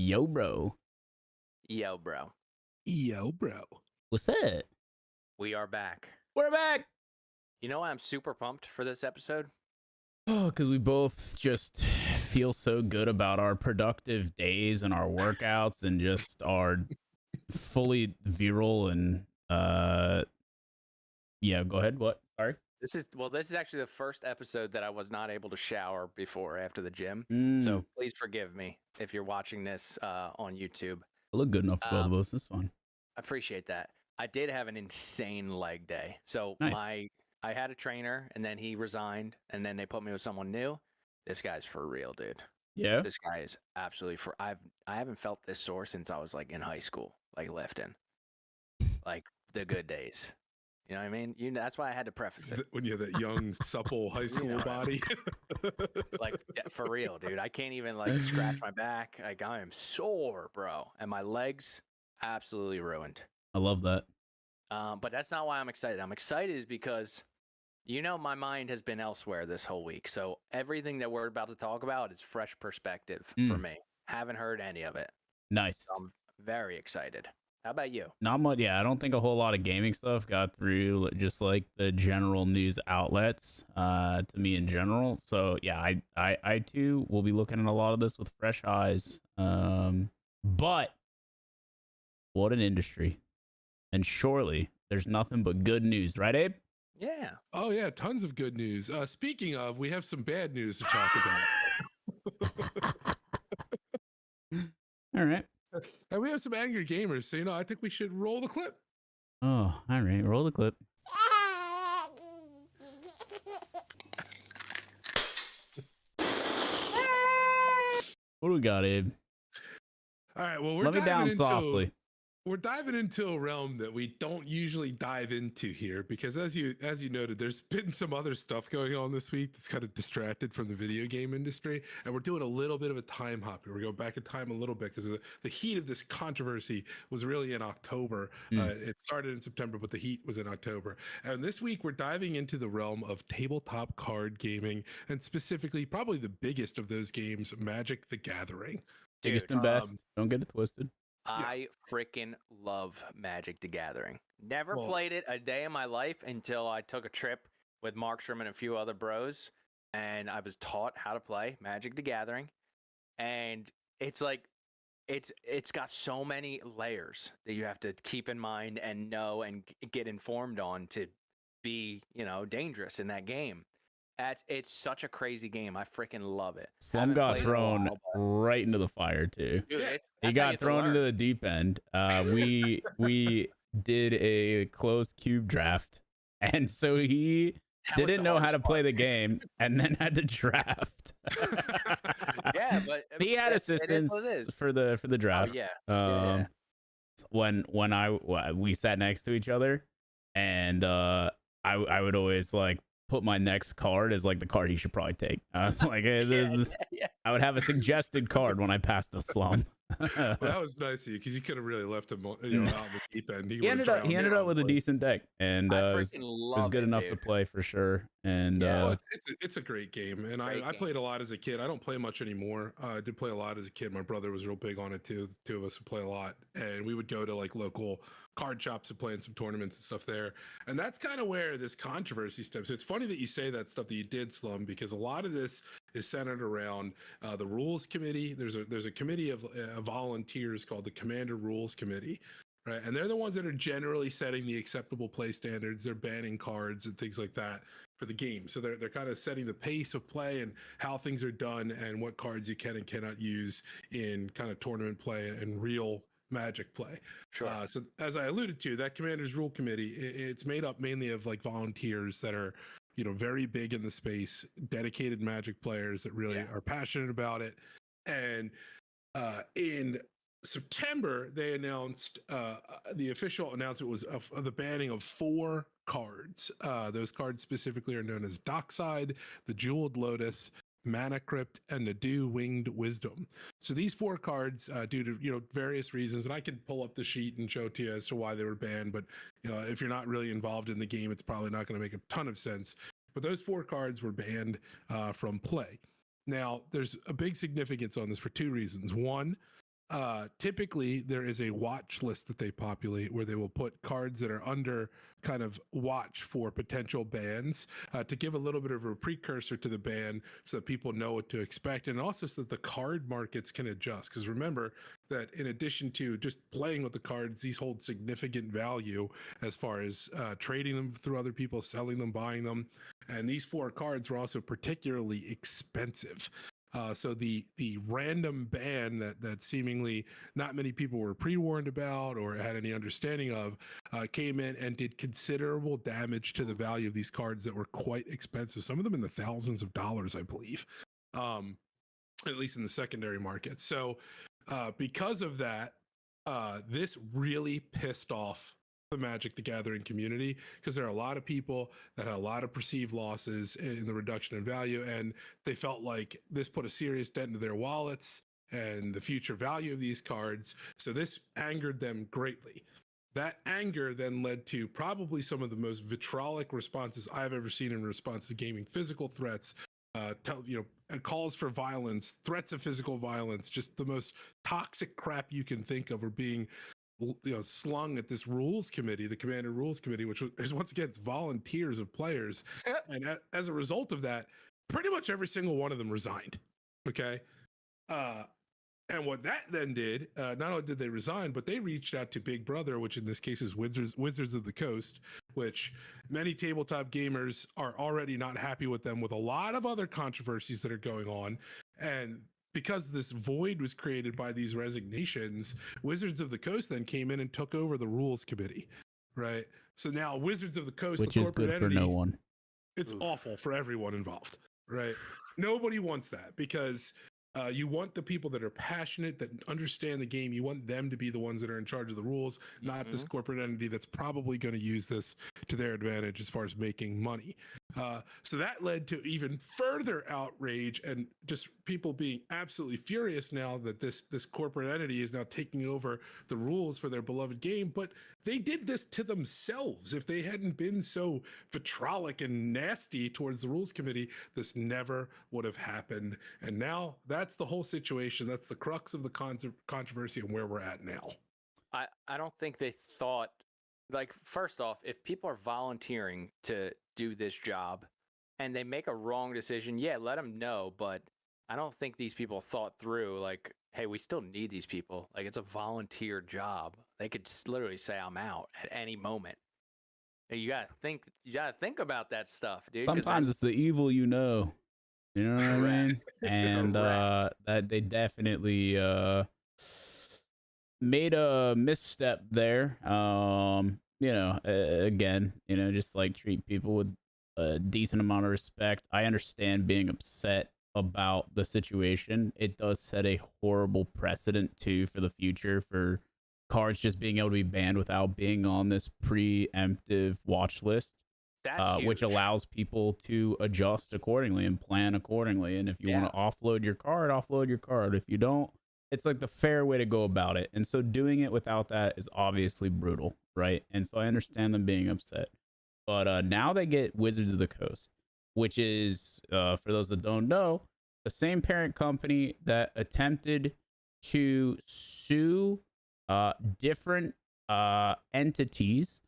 Yo, bro. Yo, bro. Yo, bro. What's that? We are back. We're back. You know why I'm super pumped for this episode? Oh, because we both just feel so good about our productive days and our workouts and just our fully virile and yeah, go ahead. What? Sorry. This is actually the first episode that I was not able to shower before or after the gym. Mm. So please forgive me if you're watching this on YouTube. I look good enough for both of us. It's fine. I appreciate that. I did have an insane leg day. So Nice. I had a trainer and then he resigned and then they put me with someone new. This guy's for real, dude. Yeah. This guy is absolutely I haven't felt this sore since I was like in high school, like lifting. Like the good days. You know what I mean? That's why I had to preface it. When you have that young, supple high school body. Like, for real, dude. I can't even, like, scratch my back. Like, I am sore, bro. And my legs, absolutely ruined. I love that. But that's not why I'm excited. I'm excited is because, my mind has been elsewhere this whole week. So everything that we're about to talk about is fresh perspective for me. Haven't heard any of it. Nice. So I'm very excited. How about you? Not much. Yeah, I don't think a whole lot of gaming stuff got through just like the general news outlets to me in general. So yeah, I too will be looking at a lot of this with fresh eyes. But what an industry. And surely there's nothing but good news, right, Abe? Yeah. Oh yeah, tons of good news. Speaking of, we have some bad news to talk about. All right. And we have some angry gamers, so I think we should roll the clip. Oh, all right. Roll the clip. What do we got, Abe? All right. Well, Let me down softly. We're diving into a realm that we don't usually dive into here because as you noted, there's been some other stuff going on this week that's kind of distracted from the video game industry. And we're doing a little bit of a time hop here. We're going back in time a little bit because the heat of this controversy was really in October. It started in September, but the heat was in October. And this week we're diving into the realm of tabletop card gaming and specifically probably the biggest of those games, Magic the Gathering. Biggest and best. Don't get it twisted. I freaking love Magic the Gathering. Never played it a day in my life until I took a trip with Markstrom and a few other bros, and I was taught how to play Magic the Gathering. And it's like, it's got so many layers that you have to keep in mind and know and get informed on to be, dangerous in that game. It's such a crazy game. I freaking love it. Slum got thrown right into the fire too. Dude, he got thrown into the deep end. We did a closed cube draft, and so he didn't know how to play the game, and then had to draft. Yeah, but he had assistance for the draft. Oh, yeah. When we sat next to each other, and I would always like put my next card as like the card he should probably take. I was like, I would have a suggested card when I passed the slum. Well, that was nice of you because you could have really left him out in the deep end. He ended up with a decent deck, and was good enough to play for sure. And it's a great game, and I played a lot as a kid. I don't play much anymore. I did play a lot as a kid. My brother was real big on it too. The two of us would play a lot, and we would go to like local card shops and play in some tournaments and stuff there. And that's kind of where this controversy stems. It's funny that you say that stuff that you did, Slum, because a lot of this is centered around the rules committee. There's a committee of volunteers called the Commander Rules Committee, right? And they're the ones that are generally setting the acceptable play standards. They're banning cards and things like that for the game. So they're kind of setting the pace of play and how things are done and what cards you can and cannot use in kind of tournament play and real Magic play. Sure. So as I alluded to, that Commander's Rule Committee, it's made up mainly of like volunteers that are, very big in the space, dedicated Magic players that really are passionate about it. And in September, they announced the official announcement was of the banning of 4 cards. Those cards specifically are known as Dockside, the Jeweled Lotus, Mana Crypt, and Nadu Winged Wisdom. So these 4 cards, due to various reasons, and I can pull up the sheet and show to you as to why they were banned. But if you're not really involved in the game, it's probably not going to make a ton of sense. But those 4 cards were banned from play. Now, there's a big significance on this for 2 reasons. One, typically there is a watch list that they populate where they will put cards that are under kind of watch for potential bans to give a little bit of a precursor to the ban so that people know what to expect, and also so that the card markets can adjust. Because remember that in addition to just playing with the cards, these hold significant value as far as trading them through other people, selling them, buying them. And these 4 cards were also particularly expensive. So the random ban that seemingly not many people were pre-warned about or had any understanding of came in and did considerable damage to the value of these cards that were quite expensive. Some of them in the thousands of dollars, I believe, at least in the secondary market. So because of that, this really pissed off the Magic the Gathering community, because there are a lot of people that had a lot of perceived losses in the reduction in value, and they felt like this put a serious dent into their wallets and the future value of these cards. So this angered them greatly. That anger then led to probably some of the most vitriolic responses I've ever seen in response to gaming: physical threats, calls for violence, threats of physical violence, just the most toxic crap you can think of, or being slung at this rules committee, the Commander Rules Committee, which is, once again, it's volunteers of players. And as a result of that, pretty much every single one of them resigned. Okay. And what that then did, not only did they resign, but they reached out to Big Brother, which in this case is Wizards of the Coast, which many tabletop gamers are already not happy with them, with a lot of other controversies that are going on. And because this void was created by these resignations, Wizards of the Coast then came in and took over the rules committee, right? So now Wizards of the Coast, which the is corporate good entity, for no one. It's awful for everyone involved, right? Nobody wants that, because you want the people that are passionate, that understand the game. You want them to be the ones that are in charge of the rules, not this corporate entity that's probably going to use this to their advantage as far as making money. So that led to even further outrage and just people being absolutely furious now that this corporate entity is now taking over the rules for their beloved game. But they did this to themselves. If they hadn't been so vitriolic and nasty towards the rules committee, this never would have happened. And now that's the whole situation. That's the crux of the controversy and where we're at now. I don't think they thought, like, first off, if people are volunteering to do this job and they make a wrong decision, yeah, let them know. But I don't think these people thought through, like, hey, we still need these people. Like, it's a volunteer job. They could literally say, I'm out at any moment. You gotta think about that stuff, dude. Sometimes it's the evil, you know what I mean? And that they definitely made a misstep there. Again, just like treat people with a decent amount of respect. I understand being upset about the situation. It does set a horrible precedent too for the future, for cards just being able to be banned without being on this preemptive watch list, which allows people to adjust accordingly and plan accordingly. And if you want to offload your card. If you don't, it's like the fair way to go about it. And so doing it without that is obviously brutal, right? And so I understand them being upset. But now they get Wizards of the Coast, which is, for those that don't know, the same parent company that attempted to sue different entities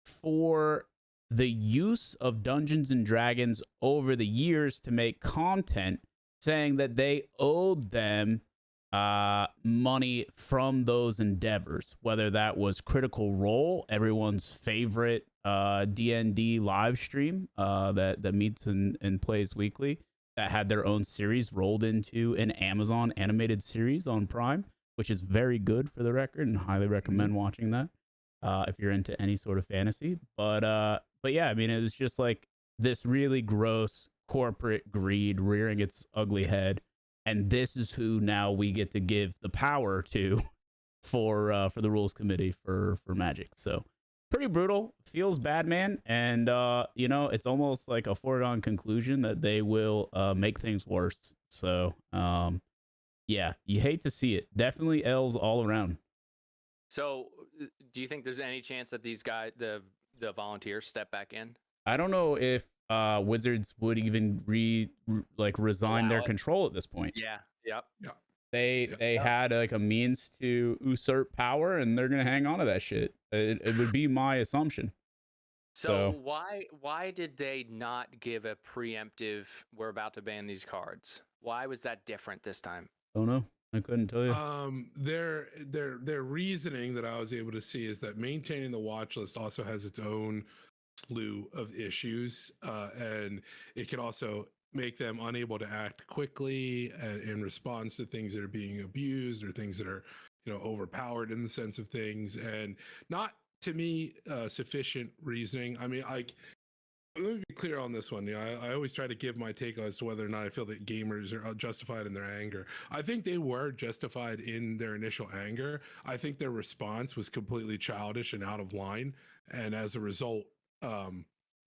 for the use of Dungeons and Dragons over the years to make content, saying that they owed them money from those endeavors, whether that was Critical Role, everyone's favorite D&D live stream that meets and plays weekly, that had their own series rolled into an Amazon animated series on Prime, which is very good, for the record, and highly recommend watching that if you're into any sort of fantasy. But yeah, I mean, it was just like this really gross corporate greed rearing its ugly head, and this is who now we get to give the power to for the rules committee for Magic. So pretty brutal. Feels bad, man. And it's almost like a foregone conclusion that they will make things worse. So yeah, you hate to see it. Definitely L's all around. So do you think there's any chance that these guys, the volunteers, step back in? I don't know if Wizards would even resign their control at this point. Yeah. Yep. Yeah. They had like a means to usurp power, and they're gonna hang on to that shit. It would be my assumption. So why did they not give a preemptive, we're about to ban these cards? Why was that different this time? Don't know. I couldn't tell you. Their reasoning that I was able to see is that maintaining the watch list also has its own slew of issues, and it can also make them unable to act quickly and in response to things that are being abused or things that are, overpowered in the sense of things, and not to me sufficient reasoning. I mean, let me be clear on this one. I always try to give my take as to whether or not I feel that gamers are justified in their anger. I think they were justified in their initial anger. I think their response was completely childish and out of line, and as a result,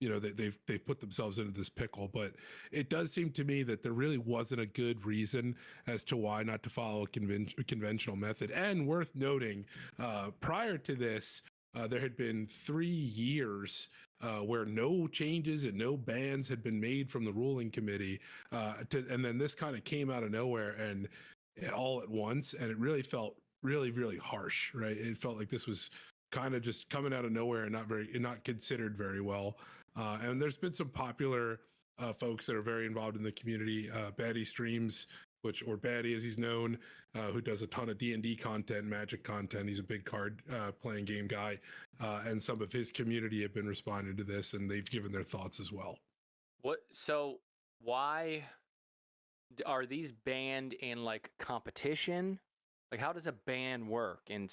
they've put themselves into this pickle. But it does seem to me that there really wasn't a good reason as to why not to follow a conventional method. And worth noting, prior to this, there had been 3 years where no changes and no bans had been made from the ruling committee, and then this kind of came out of nowhere and all at once, and it really felt really, really harsh, right? It felt like this was kind of just coming out of nowhere and not considered very well. And there's been some popular folks that are very involved in the community. Baddie Streams, or Baddie as he's known, who does a ton of D&D content, Magic content. He's a big card playing game guy, and some of his community have been responding to this, and they've given their thoughts as well. So why are these banned in like competition? Like, how does a ban work in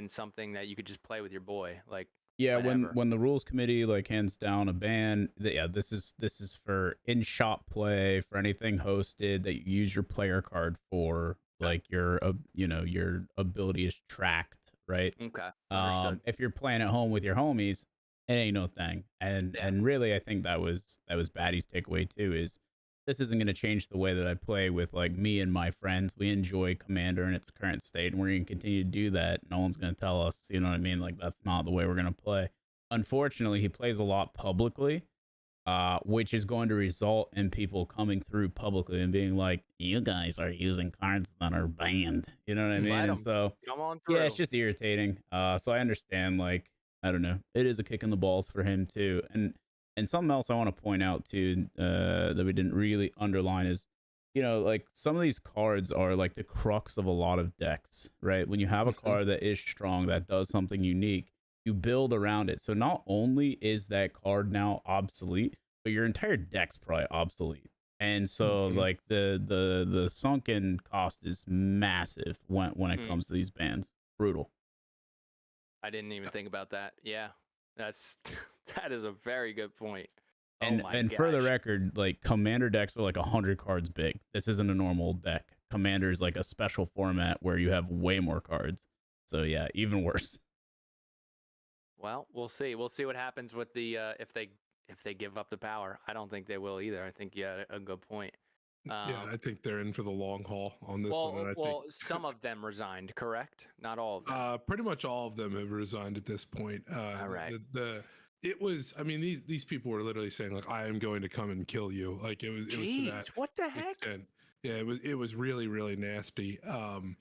something that you could just play with your boy? Like, yeah, whenever? when the rules committee like hands down a ban, this is for in shop play, for anything hosted that you use your player card for, like your ability is tracked, right? Okay, understood. If you're playing at home with your homies, it ain't no thing. And really, I think that was Baddie's takeaway too. Is this isn't going to change the way that I play with like me and my friends. We enjoy Commander in its current state, and we're going to continue to do that. No one's going to tell us, you know what I mean? Like, that's not the way we're going to play. Unfortunately, he plays a lot publicly, which is going to result in people coming through publicly and being like, you guys are using cards that are banned. You know what I mean? And so, come on through. yeah, it's just irritating. So I understand, like, I don't know. It is a kick in the balls for him too. And something else I want to point out too, that we didn't really underline is, like some of these cards are like the crux of a lot of decks, right? When you have a card that is strong, that does something unique, you build around it. So not only is that card now obsolete, but your entire deck's probably obsolete. And so like the sunken cost is massive when it comes to these bans. Brutal. I didn't even think about that. Yeah, that is a very good point. And for the record, like Commander decks are like 100 cards big. This isn't a normal deck. Commander is like a special format where you have way more cards. So yeah, even worse. Well, we'll see. We'll see what happens with the if they give up the power. I don't think they will either. I think you had a good point. Yeah, I think they're in for the long haul on this one. And I think some of them resigned, correct? Not all of them. Pretty much all of them have resigned at this point. All right. It was. I mean, these people were literally saying like, "I am going to come and kill you." Like it was. It was to that. What the heck? Extent. Yeah, it was really, really nasty. And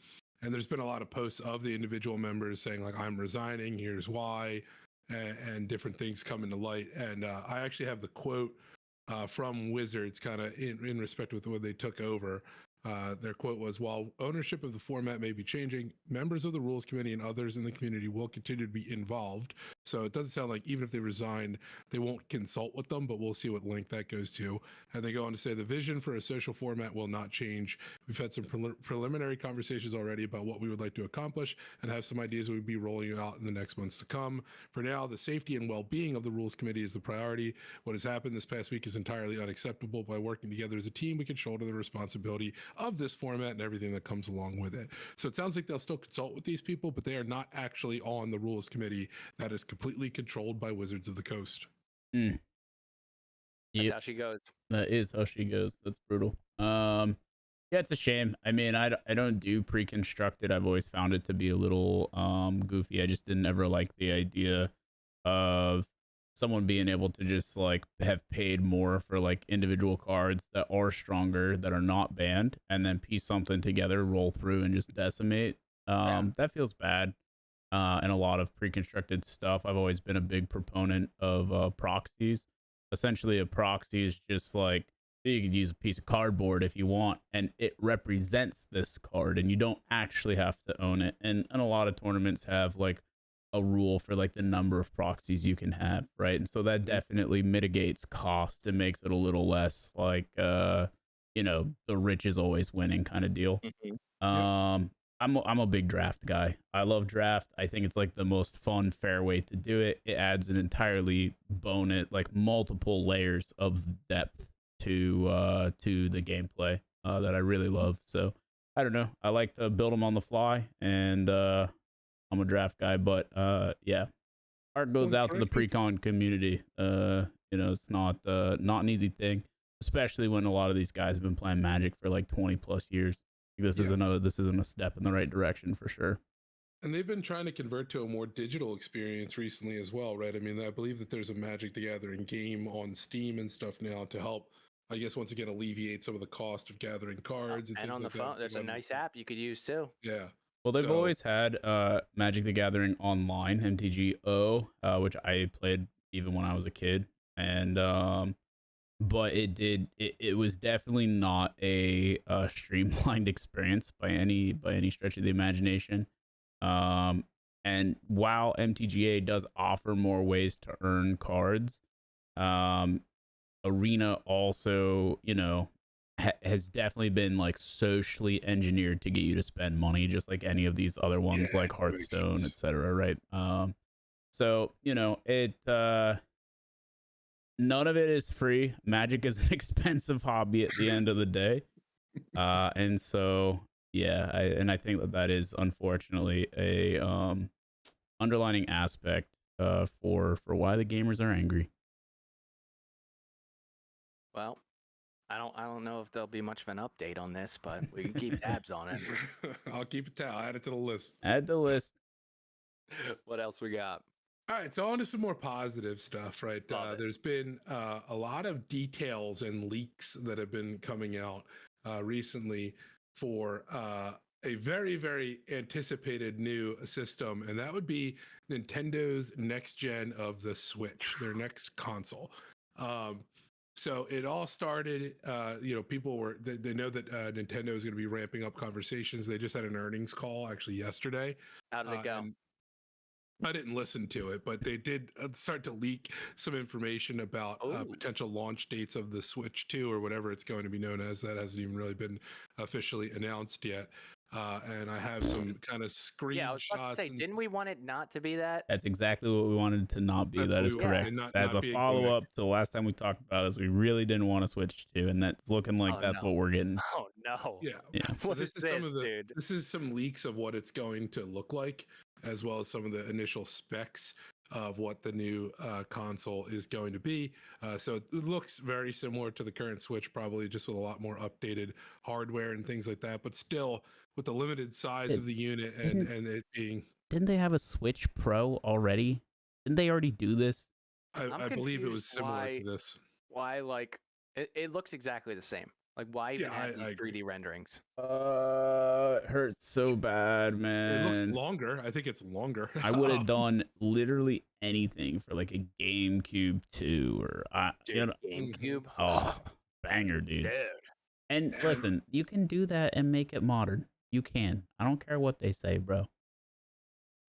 there's been a lot of posts of the individual members saying like, "I'm resigning. Here's why," and different things coming to light. And I actually have the quote from Wizards, kind of in respect with what they took over. Their quote was, "While ownership of the format may be changing, members of the rules committee and others in the community will continue to be involved." So it doesn't sound like even if they resign, they won't consult with them, but we'll see what length that goes to. And they go on to say the vision for a social format will not change. We've had some preliminary conversations already about what we would like to accomplish and have some ideas we'd be rolling out in the next months to come. For now, the safety and well-being of the rules committee is the priority. What has happened this past week is entirely unacceptable. By working together as a team, we can shoulder the responsibility of this format and everything that comes along with it. So it sounds like they'll still consult with these people, but they are not actually on the rules committee that is completely controlled by Wizards of the Coast. That's how she goes. That is how she goes. That's brutal. Yeah, it's a shame. I mean, I don't do pre-constructed. I've always found it to be a little goofy. I just didn't ever like the idea of someone being able to just like have paid more for like individual cards that are stronger, that are not banned, and then piece something together, roll through, and just decimate. That feels bad. And a lot of pre-constructed stuff. I've always been a big proponent of proxies. Essentially, a proxy is just like you could use a piece of cardboard if you want, and it represents this card, and you don't actually have to own it. And a lot of tournaments have like a rule for like the number of proxies you can have, right? And so that definitely mitigates cost and makes it a little less like you know, the rich is always winning kind of deal. Um, I'm a big draft guy. I love draft. I think it's like the most fun, fair way to do it. It adds an entirely bonus, like multiple layers of depth to the gameplay that I really love. So I don't know. I like to build them on the fly, and I'm a draft guy. But yeah, heart goes out to the pre-con community. You know, it's not an easy thing, especially when a lot of these guys have been playing Magic for like 20 plus years. This isn't a step in the right direction for sure. And they've been trying to convert to a more digital experience recently as well, right? I mean, I believe that there's a Magic the Gathering game on Steam and stuff now to help, I guess, once again, alleviate some of the cost of gathering cards and on the phone. There's a nice app you could use too. Yeah. Well, they've always had Magic the Gathering Online, MTGO, which I played even when I was a kid, and but it was definitely not a streamlined experience by any stretch of the imagination. And while MTGA does offer more ways to earn cards, Arena also, you know, has definitely been like socially engineered to get you to spend money, just like any of these other ones, like Hearthstone, etc. Right? So you know, none of it is free. Magic is an expensive hobby at the end of the day, and so yeah, I think that is unfortunately a underlining aspect for why the gamers are angry. Well, I don't know if there'll be much of an update on this, but we can keep tabs on it. I'll keep a tab. I'll add it to the list. Add the list. What else we got? All right, so on to some more positive stuff, right? There's been a lot of details and leaks that have been coming out recently for a very, very anticipated new system, and that would be Nintendo's next gen of the Switch, their next console. So it all started, you know, people were, they know that Nintendo is going to be ramping up conversations. They just had an earnings call actually yesterday. How did it go? I didn't listen to it, but they did start to leak some information about potential launch dates of the Switch 2 or whatever it's going to be known as. That hasn't even really been officially announced yet. And I have some kind of screenshots. Yeah, I was about to say, didn't we want it not to be that? That's exactly what we wanted to not be. That is correct. As a follow-up to the last time we talked about it, we really didn't want to Switch to, and that's looking like that's what we're getting. Oh no! Yeah. So this is some of the this is some leaks of what it's going to look like, as well as some of the initial specs of what the new console is going to be. So it looks very similar to the current Switch, probably just with a lot more updated hardware and things like that, but still with the limited size of the unit and it being... Didn't they have a Switch Pro already? Didn't they already do this? I believe it was similar to this. Why, like, it looks exactly the same. Like, why even have these 3D renderings? It hurts so bad, man. It looks longer. I think it's longer. I would have done literally anything for like a GameCube 2 or GameCube. Oh, banger, dude. And listen, you can do that and make it modern. You can. I don't care what they say, bro.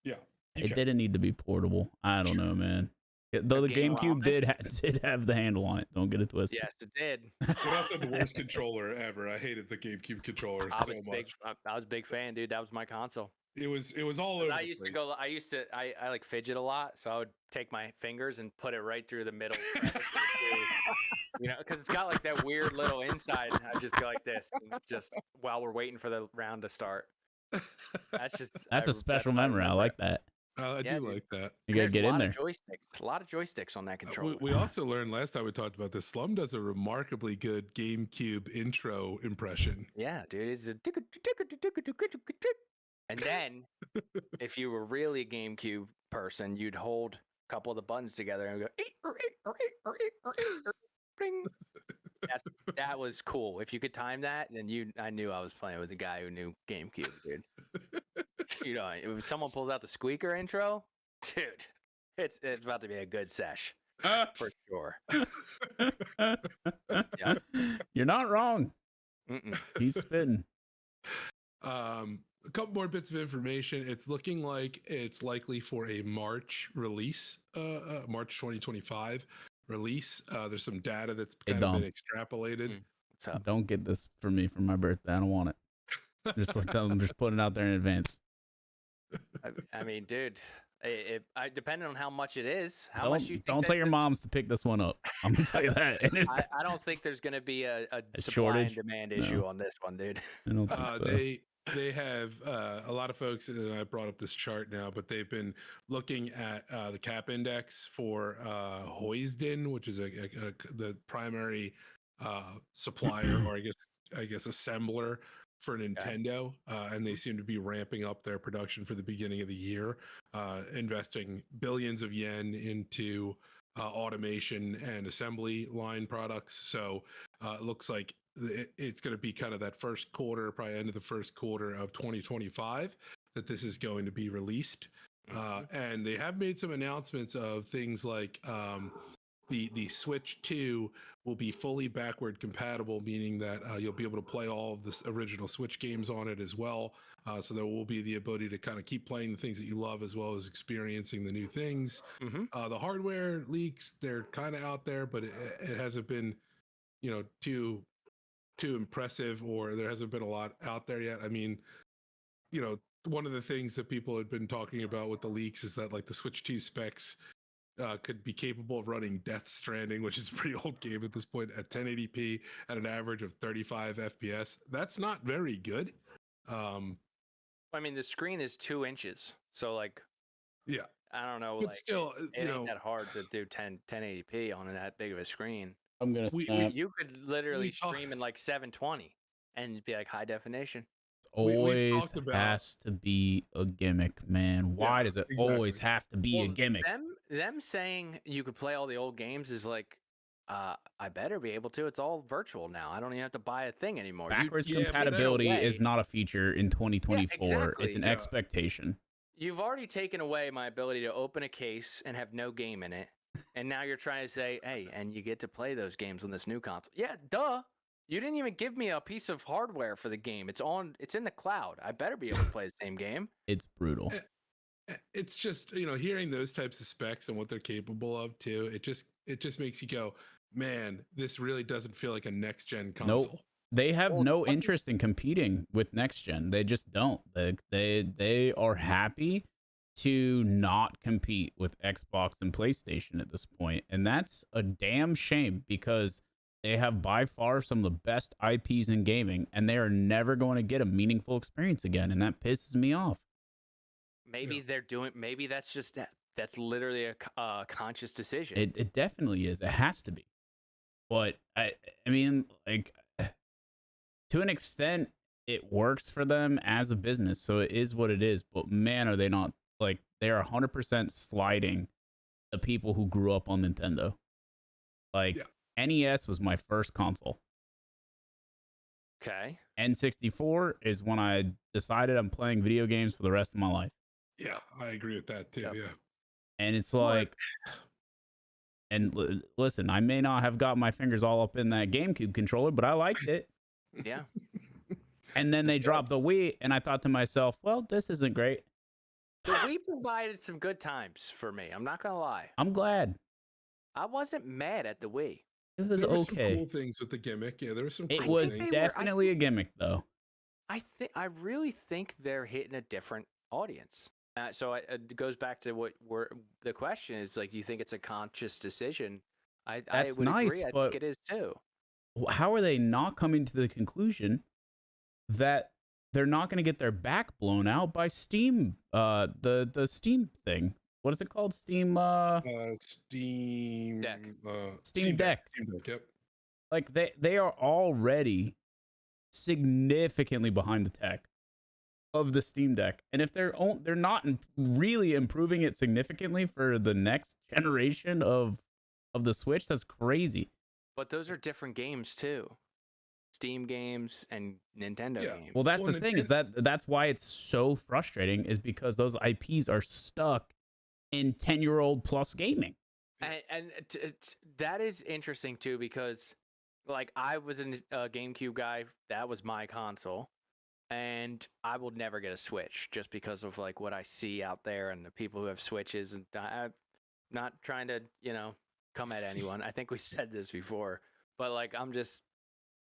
Yeah. It didn't need to be portable. I don't know, man. Though the GameCube did have the handle on it. Don't get it twisted. Yes, it did. It also had the worst controller ever. I hated the GameCube controller so much. I was a big fan, dude. That was my console. It was all over. I like fidget a lot, so I would take my fingers and put it right through the middle. You know, because it's got like that weird little inside. I just go like this, just while we're waiting for the round to start. That's a special memory. I like that. I do like that. You gotta get in there. A lot of joysticks on that controller. We also learned last time we talked about this. Slum does a remarkably good GameCube intro impression. Yeah, dude, it's a and then if you were really a GameCube person, you'd hold couple of the buttons together and go. Bing. That was cool. If you could time that, then I knew I was playing with a guy who knew GameCube, dude. If someone pulls out the squeaker intro, dude, it's about to be a good sesh for sure. Yeah. You're not wrong. He's spitting. A couple more bits of information. It's looking like it's likely for a March release, March 2025 release. There's some data that's kind of been extrapolated. Don't get this for me for my birthday. I don't want it. I'm just putting it out there in advance. I mean, dude, depending on how much it is, don't tell your moms to pick this one up. I'm gonna tell you that. I don't think there's gonna be a supply shortage? and demand issue on this one, dude. I don't think so. They have a lot of folks, and I brought up this chart now, but they've been looking at the cap index for Hoisden, which is the primary supplier, or I guess assembler for Nintendo, and they seem to be ramping up their production for the beginning of the year, investing billions of yen into automation and assembly line products. So it looks like it's going to be kind of that first quarter, probably end of the first quarter of 2025, that this is going to be released. And they have made some announcements of things like the Switch 2 will be fully backward compatible, meaning that you'll be able to play all of the original Switch games on it as well. So there will be the ability to kind of keep playing the things that you love as well as experiencing the new things. The hardware leaks, they're kind of out there, but it hasn't been, too impressive, or there hasn't been a lot out there yet. I mean, one of the things that people had been talking about with the leaks is that like the Switch 2 specs could be capable of running Death Stranding, which is a pretty old game at this point, at 1080p at an average of 35 FPS. That's not very good. I mean, the screen is 2 inches, so like, yeah, I don't know, but like, still, it ain't that hard to do 1080p on that big of a screen. I'm gonna snap. You could literally stream in like 720 and be like high definition. Always has to be a gimmick, man. Why does it always have to be a gimmick? Them saying you could play all the old games is like, I better be able to. It's all virtual now. I don't even have to buy a thing anymore. Backwards compatibility is not a feature in 2024. Yeah, exactly. It's an expectation. You've already taken away my ability to open a case and have no game in it. And now you're trying to say, hey, and you get to play those games on this new console. Yeah, duh. You didn't even give me a piece of hardware for the game. It's in the cloud. I better be able to play the same game. It's brutal. It's just, hearing those types of specs and what they're capable of too, it just makes you go, man, this really doesn't feel like a next gen console. Nope. They have no interest in competing with next gen. They just don't. They are happy to not compete with Xbox and PlayStation at this point. And that's a damn shame, because they have by far some of the best IPs in gaming, and they are never going to get a meaningful experience again. And that pisses me off. Maybe maybe that's literally a conscious decision. It definitely is. It has to be. But I mean, like, to an extent, it works for them as a business. So it is what it is. But man, are they not, like, they are 100% sliding the people who grew up on Nintendo. Like, NES was my first console. Okay. N64 is when I decided I'm playing video games for the rest of my life. Yeah, I agree with that too. Yep. Yeah. And it's like, and listen, I may not have got my fingers all up in that GameCube controller, but I liked it. Yeah. And then they dropped the Wii, and I thought to myself, well, this isn't great. The Wii provided some good times for me. I'm not gonna lie. I'm glad. I wasn't mad at the Wii. It was there were okay. Some cool things with the gimmick. Yeah, there were some. It cool was things. definitely a gimmick, though. I really think they're hitting a different audience. So it goes back to the question is, like, you think it's a conscious decision? That's I would nice, agree. I but think it is too. How are they not coming to the conclusion that they're not going to get their back blown out by Steam? The Steam thing. What is it called? Steam Steam Deck. Steam Deck. Steam Deck. Yep. Like, they are already significantly behind the tech. of the Steam Deck. And if they're not really improving it significantly for the next generation of the Switch, that's crazy. But those are different games too. Steam games and Nintendo games. Well, that's the thing, is that's why it's so frustrating, is because those IPs are stuck in 10-year-old plus gaming. And that is interesting too, because like I was a GameCube guy. That was my console. And I will never get a Switch just because of like what I see out there and the people who have Switches. And I'm not trying to, come at anyone. I think we said this before, but like, I'm just,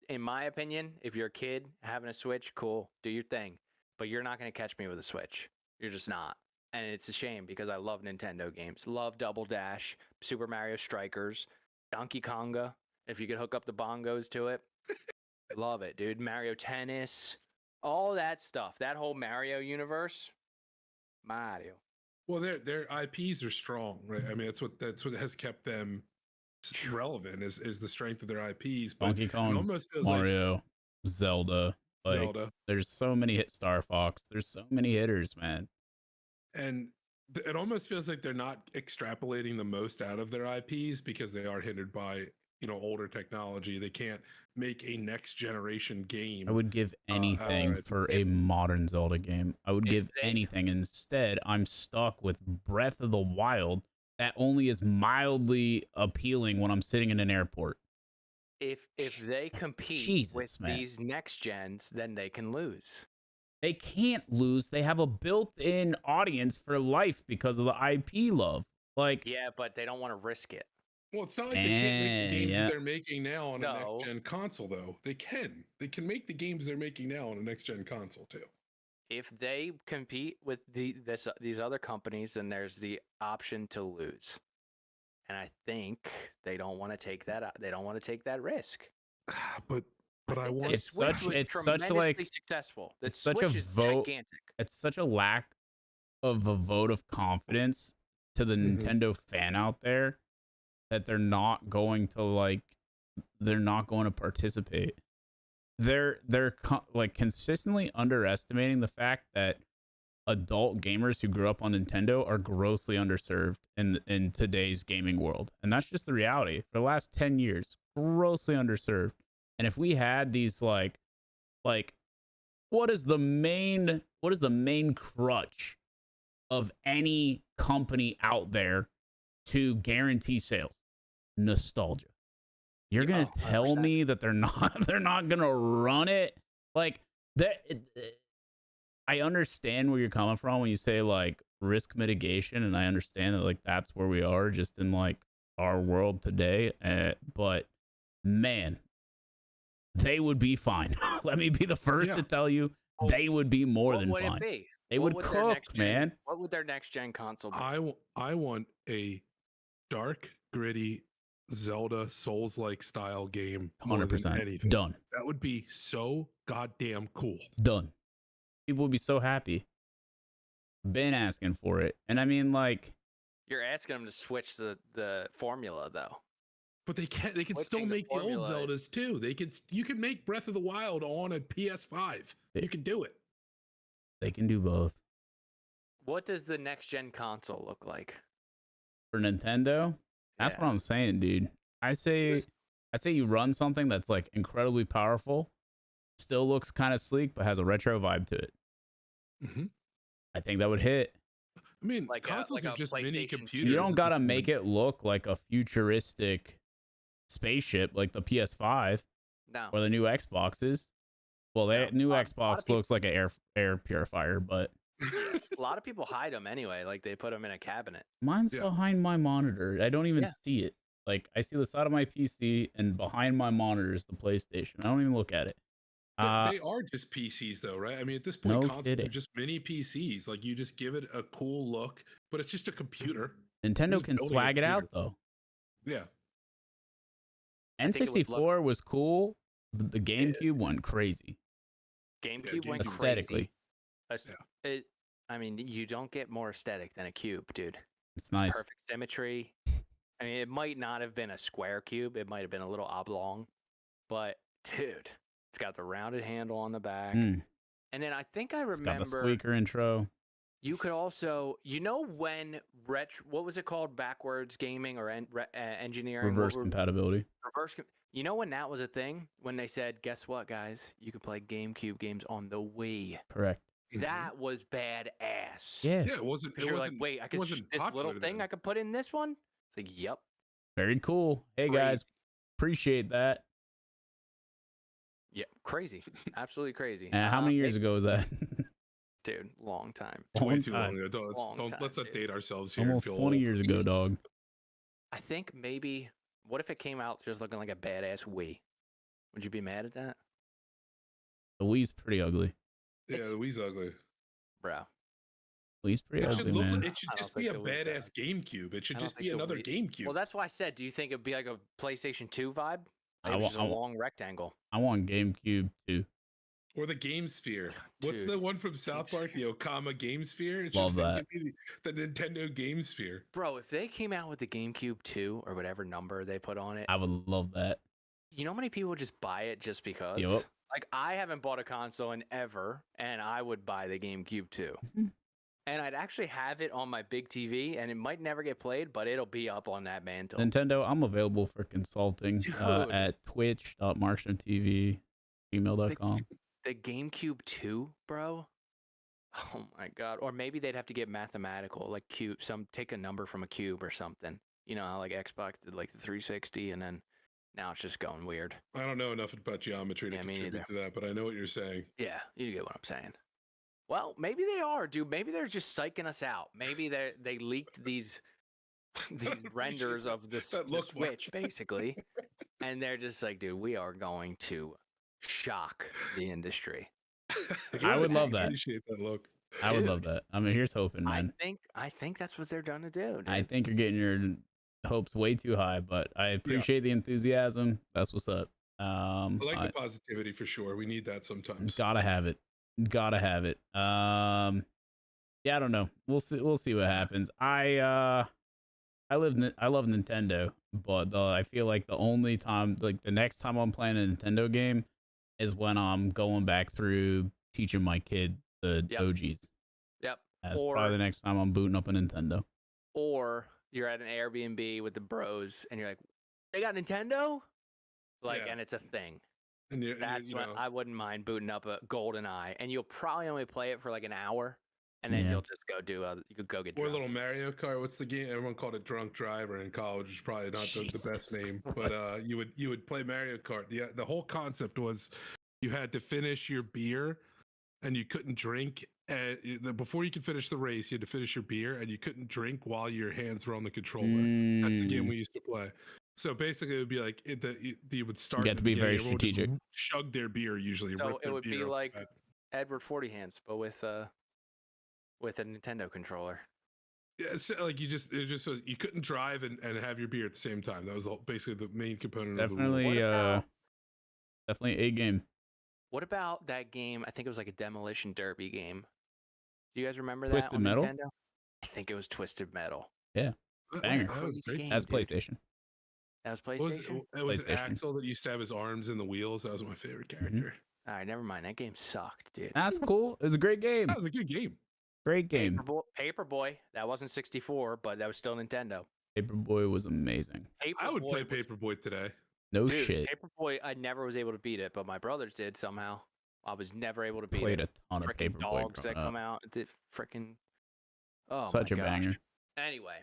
in my opinion, if you're a kid having a Switch, cool, do your thing, but you're not going to catch me with a Switch. You're just not. And it's a shame because I love Nintendo games. Love Double Dash, Super Mario Strikers, Donkey Konga. If you could hook up the bongos to it, love it, dude. Mario Tennis, all that stuff. That whole Mario universe, Mario. Well, their IPs are strong, right? I mean, that's what has kept them relevant is the strength of their IPs. But Donkey Kong, it almost feels Mario, like Zelda. There's so many Star Fox. There's so many hitters, man. And it almost feels like they're not extrapolating the most out of their IPs because they are hindered by older technology. They can't make a next generation game. I would give anything for a modern Zelda game. I would give anything. Instead, I'm stuck with Breath of the Wild that only is mildly appealing when I'm sitting in an airport. If they compete with these next gens, then they can lose. They can't lose. They have a built-in audience for life because of the IP love. Yeah, but they don't want to risk it. Well, it's not like they can't make the games that they're making now on a next-gen console, though. They can. They can make the games they're making now on a next-gen console, too. If they compete with these other companies, then there's the option to lose. And I think they don't want to take that. They don't want to take that risk. But I want. It's such successful. It's such a vote. Gigantic. It's such a lack of a vote of confidence to the Nintendo fan out there that they're not going to participate. They're consistently underestimating the fact that adult gamers who grew up on Nintendo are grossly underserved in today's gaming world. And that's just the reality. For the last 10 years, grossly underserved. And if we had these what is the main crutch of any company out there to guarantee sales? Nostalgia. You're gonna tell me that they're not gonna run it like that. I understand where you're coming from when you say like risk mitigation, and I understand that that's where we are just in our world today. But man, they would be fine. Let me be the first to tell you, they would be more than fine. They would cook, man. What would their next gen console be? I want a dark, gritty Zelda Souls-like style game more 100%. Than anything. Done. That would be so goddamn cool. Done. People would be so happy. Been asking for it. And I mean, you're asking them to switch the formula though. But they can still make the old Zeldas too. You can make Breath of the Wild on a PS5. You can do it. They can do both. What does the next gen console look like? For Nintendo? That's what I'm saying, dude. I say you run something that's incredibly powerful, still looks kind of sleek, but has a retro vibe to it. I think that would hit. I mean, consoles are just mini computers. You don't gotta make it look like a futuristic spaceship like the PS5 or the new Xboxes. Well, the new Xbox looks like an air purifier, but a lot of people hide them anyway. They put them in a cabinet. Mine's behind my monitor. I don't even see it. I see the side of my PC, and behind my monitor is the PlayStation. I don't even look at it. They are just PCs, though, right? I mean, at this point, consoles are just mini PCs. You just give it a cool look, but it's just a computer. Nintendo can swag it out, though. Yeah. N64 was cool. The GameCube went crazy. GameCube went aesthetically. Crazy. I mean, you don't get more aesthetic than a cube, dude. It's nice. Perfect symmetry. I mean, it might not have been a square cube. It might have been a little oblong. But, dude, it's got the rounded handle on the back. And then I think I It's got the remember squeaker intro. you could also, when what was it called? Backwards gaming or engineering? Reverse compatibility. You know when that was a thing? When they said, guess what, guys? You can play GameCube games on the Wii. Correct. That was badass. Yeah. Yeah, it wasn't. It You're like, wasn't. wait, I could wasn't this little popular thing then. I could put in this one? It's like, yep. Very cool. Hey, Crazy. guys. Appreciate that. Yeah, crazy. Absolutely crazy. And how many years ago was that? Dude, long time. It's way Long too time. long ago. Long time, Let's not dude. date ourselves here. Almost 20 years ago, dog. I think maybe, what if it came out just looking like a badass Wii? Would you be mad at that? The Wii's pretty ugly. Yeah, the Wii's ugly. Bro. Wii's pretty It should ugly, man. It should I don't just be a think the Wii's badass GameCube. It should I don't just be think the another Wii- GameCube. Well, that's why I said, do you think it'd be like a PlayStation 2 vibe? I Like wa- just a I wa- long rectangle. I want GameCube too. Or the Game Sphere. What's Dude. the one from South Park? The Okama Game Sphere? It Love should that. be the Nintendo Game Sphere. Bro, if they came out with the GameCube 2 or whatever number they put on it, I would love that. you know how many people would just buy it just because? Yup. Like, I haven't bought a console in ever, and I would buy the GameCube 2. Mhm. And I'd actually have it on my big TV, and it might never get played, but it'll be up on that mantle. Nintendo, I'm available for consulting Dude. at twitch.markstreamtv@gmail.com. The GameCube 2, bro? Oh my god. Or maybe they'd have to get mathematical, like cube, take a number from a cube or something. You know how like Xbox did like the 360 and then now it's just going weird. I don't know enough about geometry to Yeah, me contribute to that, but I know what you're saying. Yeah, you get what I'm saying. Well, maybe they are, dude. Maybe they're just psyching us out. Maybe they leaked these renders of the Switch, basically. And they're just like, dude, we are going to shock the industry. I would love I that. appreciate that look. I would love that. I mean, here's hoping, man. I think that's what they're gonna do. Dude. I think you're getting your hopes way too high, but I appreciate the enthusiasm. That's what's up. I like the positivity for sure. We need that sometimes. Gotta have it. Gotta have it. Yeah, I don't know. We'll see. We'll see what happens. I love Nintendo, but I feel like the only time, like the next time I'm playing a Nintendo game, is when I'm going back through teaching my kid the OGs. Yep. That's probably the next time I'm booting up a Nintendo. Or you're at an Airbnb with the bros, and you're like, "They got Nintendo," and it's a thing. And that's when I wouldn't mind booting up a GoldenEye, and you'll probably only play it for like an hour, and then you'll just go you could go get or drunk. a little Mario Kart. What's the game? Everyone called it Drunk Driver in college. It's probably not the best name, but you would play Mario Kart. The whole concept was you had to finish your beer, and you couldn't drink. And before you could finish the race, you had to finish your beer, and you couldn't drink while your hands were on the controller. That's the game we used to play. So basically, it would be like you would start. You have to be very strategic. Chug their beer usually. So it would be like Edward 40 Hands, but with a Nintendo controller. Yeah, so like you couldn't drive and have your beer at the same time. That was basically the main component. Definitely, definitely a game. What about that game? I think it was like a demolition derby game. Do you guys remember Twisted that on Metal? Nintendo? I think it was Twisted Metal. Yeah, banger. That was great. That's PlayStation. That was PlayStation. It was Axel that used to have his arms in the wheels. That was my favorite character. All right, never mind. That game sucked, dude. That's cool. It was a great game. That was a good game. Great game. Paperboy. That wasn't 64, but that was still Nintendo. Paperboy was amazing. I would play Paperboy today. No shit. Paperboy, I never was able to beat it, but my brothers did somehow. I was never able to beat Played it. a ton of Frickin' Paperboy dogs that come out. The freaking. Oh, such a banger. Anyway,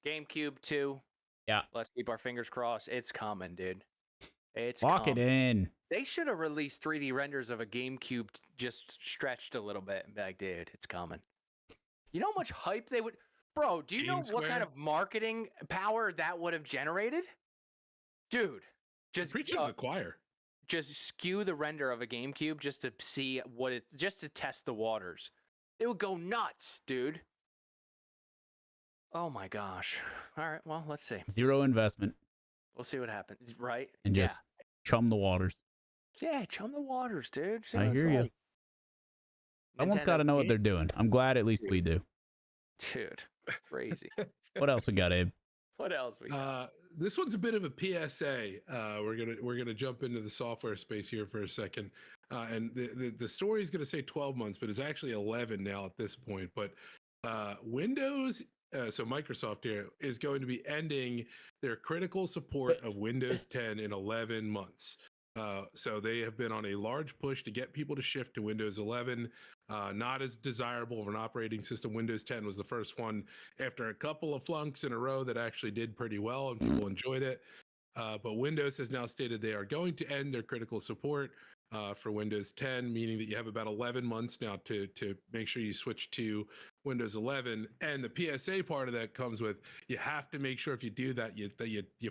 GameCube 2. Yeah. Let's keep our fingers crossed. It's coming, dude. It's Lock it in. They should have released 3D renders of a GameCube just stretched a little bit and be like, dude, it's coming. You know how much hype they would. Bro, do you know what kind of marketing power that would have generated? Dude, just preaching to the choir. Just skew the render of a GameCube just to see just to test the waters. It would go nuts, dude. Oh my gosh. All right, well, let's see. Zero investment. We'll see what happens, right? And just chum the waters. Yeah, chum the waters, dude. I hear you. Someone's got to know what they're doing. I'm glad at least we do. Dude, crazy. What else we got, Abe? What else we got? This one's a bit of a PSA. We're gonna jump into the software space here for a second. and the story is going to say 12 months, but it's actually 11 now at this point. But Windows, so Microsoft here is going to be ending their critical support of Windows 10 in 11 months. So they have been on a large push to get people to shift to Windows 11. Not as desirable of an operating system. Windows 10 was the first one after a couple of flunks in a row that actually did pretty well and people enjoyed it. But Windows has now stated they are going to end their critical support for Windows 10, meaning that you have about 11 months now to make sure you switch to Windows 11. And the PSA part of that comes with you have to make sure if you do that, you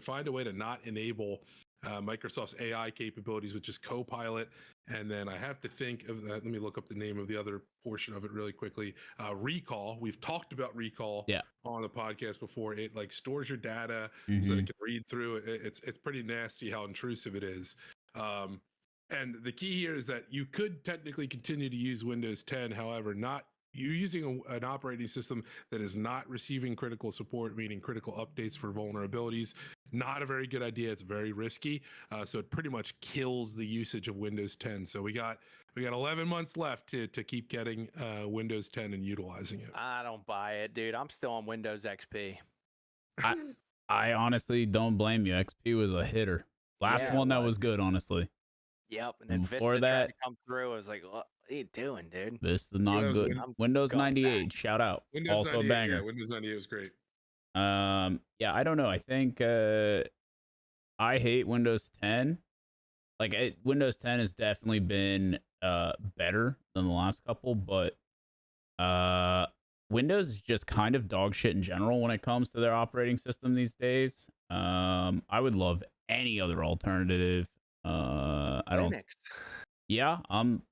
find a way to not enable Microsoft's AI capabilities, which is Copilot. And then I have to think of that. Let me look up the name of the other portion of it really quickly. Recall. We've talked about Recall on the podcast before. It like stores your data so that it can read through it. It's pretty nasty how intrusive it is. And the key here is that you could technically continue to use Windows 10, however, not you're using an operating system that is not receiving critical support, meaning critical updates for vulnerabilities. Not a very good idea. It's very risky. So it pretty much kills the usage of Windows 10. So we got 11 months left to keep getting Windows 10 and utilizing it. I don't buy it, dude. I'm still on Windows XP. I honestly don't blame you. XP was a hitter. Last one that was good, honestly. Yep, and then before Vista tried that, to come through. I was like, "What are you doing, dude?" Vista's not good. Windows 98, shout out. Windows also 98, a banger. Yeah, Windows 98 was great. Yeah, I don't know. I think I hate Windows 10. Like Windows 10 has definitely been better than the last couple, but Windows is just kind of dog shit in general when it comes to their operating system these days. I would love any other alternative. I don't. Linux. Yeah,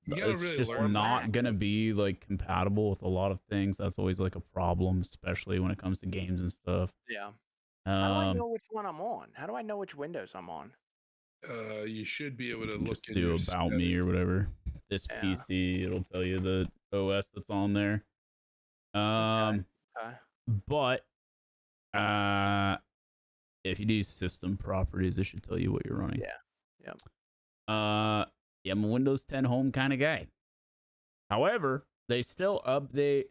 it's really just not gonna be like compatible with a lot of things. That's always like a problem, especially when it comes to games and stuff. Yeah. How do I know which one I'm on? How do I know which Windows I'm on? You should be able to look just in do about me or whatever. This PC, it'll tell you the OS that's on there. Okay. But if you do system properties, it should tell you what you're running. Yeah. Yep. Yeah, I'm a Windows 10 home kind of guy. However, they still update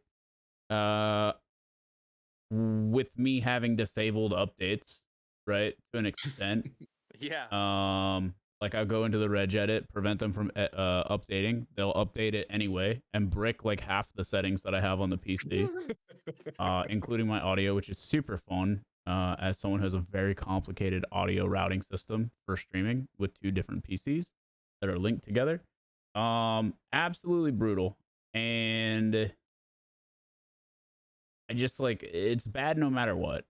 with me having disabled updates, right? To an extent. Yeah. Like I'll go into the regedit, prevent them from updating. They'll update it anyway and brick like half the settings that I have on the PC, including my audio, which is super fun. As someone who has a very complicated audio routing system for streaming with 2 different PCs that are linked together. Absolutely brutal. And I just like, it's bad no matter what.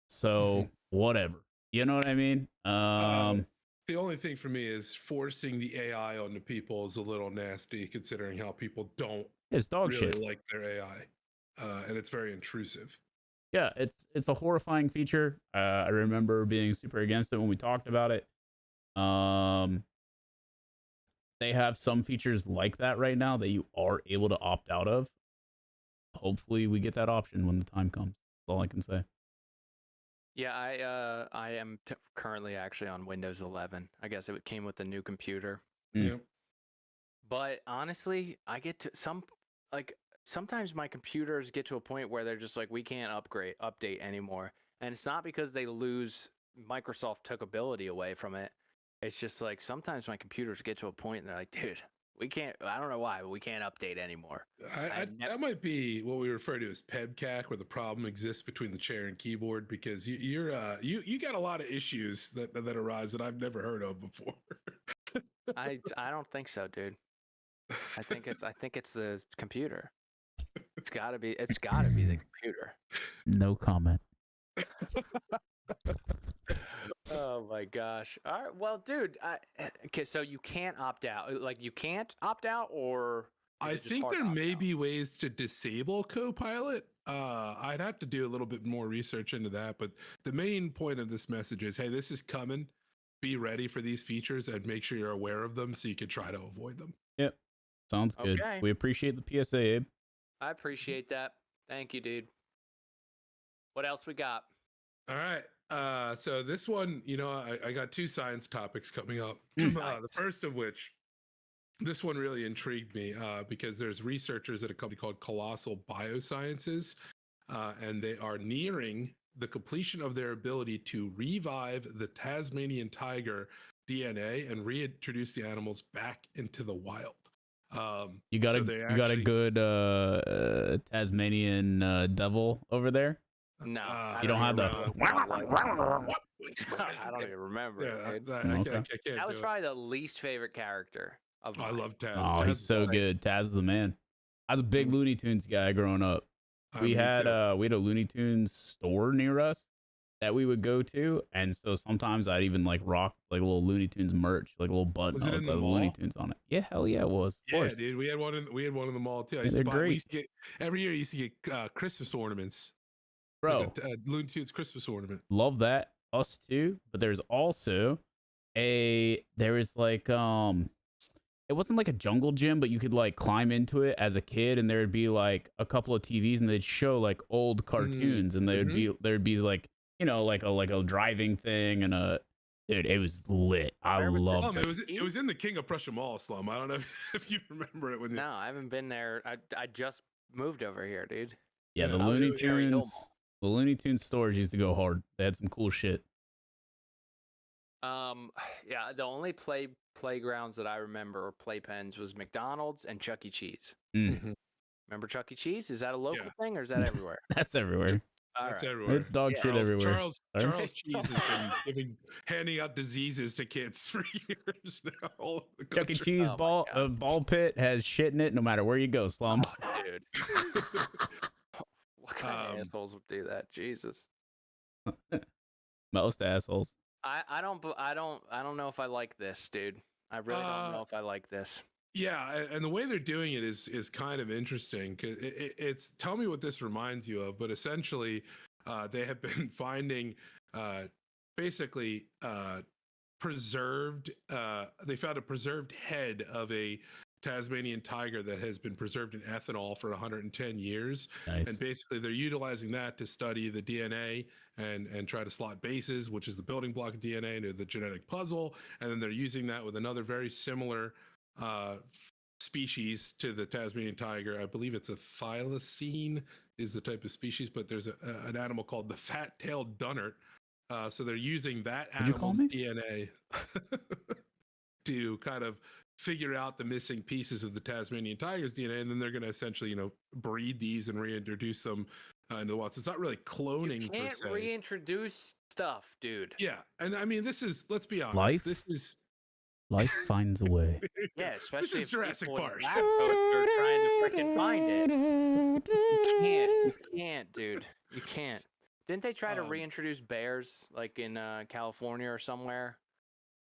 So whatever. You know what I mean? The only thing for me is forcing the AI onto people is a little nasty, considering how people don't really like their AI, and it's very intrusive. Yeah, it's a horrifying feature. I remember being super against it when we talked about it. They have some features like that right now that you are able to opt out of. Hopefully, we get that option when the time comes. That's all I can say. Yeah, I am currently actually on Windows 11. I guess it came with the new computer. Yeah. But honestly, I get to sometimes my computers get to a point where they're just like, we can't update anymore. And it's not because Microsoft took ability away from it. It's just like sometimes my computers get to a point and they're like, dude, we can't, I don't know why, but we can't update anymore. That might be what we refer to as PEBCAC, where the problem exists between the chair and keyboard, because you got a lot of issues that arise that I've never heard of before. I don't think so, dude. I think it's the computer. It's gotta be the computer. No comment. Oh my gosh. All right. Well, dude, okay, so you can't opt out. Like you can't opt out, or I think there may be ways to disable Copilot. I'd have to do a little bit more research into that, but the main point of this message is, hey, this is coming. Be ready for these features and make sure you're aware of them so you can try to avoid them. Yep. Sounds good. Okay. We appreciate the PSA, Abe. I appreciate that. Thank you, dude. What else we got? All right. So this one, I got 2 science topics coming up. The first of which This one really intrigued me because there's researchers at a company called Colossal Biosciences, and they are nearing the completion of their ability to revive the Tasmanian tiger DNA and reintroduce the animals back into the wild. You got a good Tasmanian devil over there. No, you don't have the. I don't even remember. Yeah, Dude. I can't That was do it. probably the least favorite character of mine. I love Taz. Oh, Taz he's is so great. good. Taz is the man. I was a big Looney Tunes guy growing up. We Me had too. a Looney Tunes store near us that we would go to, and so sometimes I'd even like rock like a little Looney Tunes merch, like a little button Was it with in the Looney mall? Tunes on it. Yeah, hell yeah, it was. Of Yeah, course. dude, we had one in the mall too. I Yeah, used they're to buy. We great. used to get every year. I used to get Christmas ornaments, Bro, like a Looney Tunes Christmas ornament. love that. Us too. But there's also there is like it wasn't like a jungle gym, but you could like climb into it as a kid, and there'd be like a couple of TVs, and they'd show like old cartoons, and there'd be like like a driving thing and a dude. It was lit. I loved it. It was in the King of Prussia Mall, Slum. I don't know if you remember it when. No, I haven't been there. I just moved over here, dude. Yeah, the Looney Tunes stores used to go hard. They had some cool shit. Yeah, the only playgrounds that I remember or playpens was McDonald's and Chuck E. Cheese. Mm-hmm. Remember Chuck E. Cheese? Is that a local thing or is that everywhere? That's everywhere. That's everywhere. It's dog shit everywhere. Charles Cheese has been handing out diseases to kids for years now. All over the Chuck E. country. Cheese ball pit has shit in it no matter where you go, Slum. Oh, dude. What kind of assholes would do that? Jesus. Most assholes. I don't know if I like this, dude. I really don't know if I like this. Yeah, and the way they're doing it is kind of interesting because it's tell me what this reminds you of, but essentially they have been finding basically preserved they found a preserved head of a Tasmanian tiger that has been preserved in ethanol for 110 years. Nice. And basically they're utilizing that to study the DNA and try to slot bases, which is the building block of DNA into the genetic puzzle. And then they're using that with another very similar species to the Tasmanian tiger. I believe it's a thylacine is the type of species, but there's an animal called the fat-tailed dunnart. So they're using that animal's DNA to kind of figure out the missing pieces of the Tasmanian tiger's DNA, and then they're going to essentially, breed these and reintroduce them into the wild. So it's not really cloning. You can't reintroduce stuff, dude. Yeah, and I mean, let's be honest. Life finds a way. Yeah, especially if Jurassic Park. Lab coats are trying to freaking find it. You can't, dude. You can't. Didn't they try to reintroduce bears like in California or somewhere,